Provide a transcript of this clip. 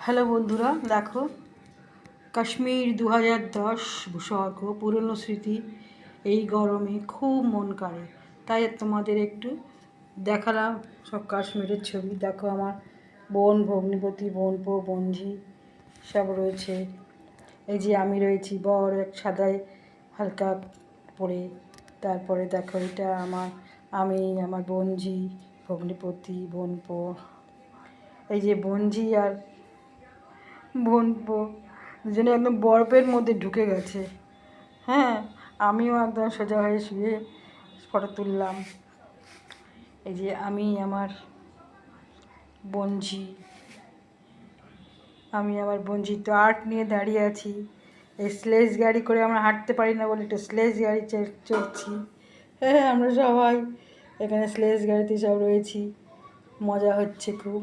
Hello বন্ধুরা, দেখো কাশ্মীর 2010 ভূস্বর্গ পুরনো স্মৃতি এই গরমে খুব মন কাড়ে, তাই তোমাদের একটু দেখালাম সব কাশ্মীরের ছবি। দেখো আমার বোন, ভগ্নিপতি, বোনপো, বোনঝি সব রয়েছে। এই যে আমি রয়েছি বর এক সাদায় হালকা পরে। তারপরে দেখো এটা আমি আমার বোনঝি, ভগ্নিপতি, বোনপো। এই যে বোনঝি আর বোনপো দুজনে একদম বরফের মধ্যে ঢুকে গেছে। হ্যাঁ, আমিও একদম সোজা হয়ে শুয়ে ফটো তুললাম। এই যে আমার বোনঝি তো আর্ট নিয়ে দাঁড়িয়ে আছি। এই স্লেজ গাড়ি করে আমরা হাঁটতে পারি না বলে একটু স্লেজ গাড়ি চড়ছি। হ্যাঁ, আমরা সবাই এখানে স্লেজ গাড়িতে সব রয়েছি, মজা হচ্ছে খুব।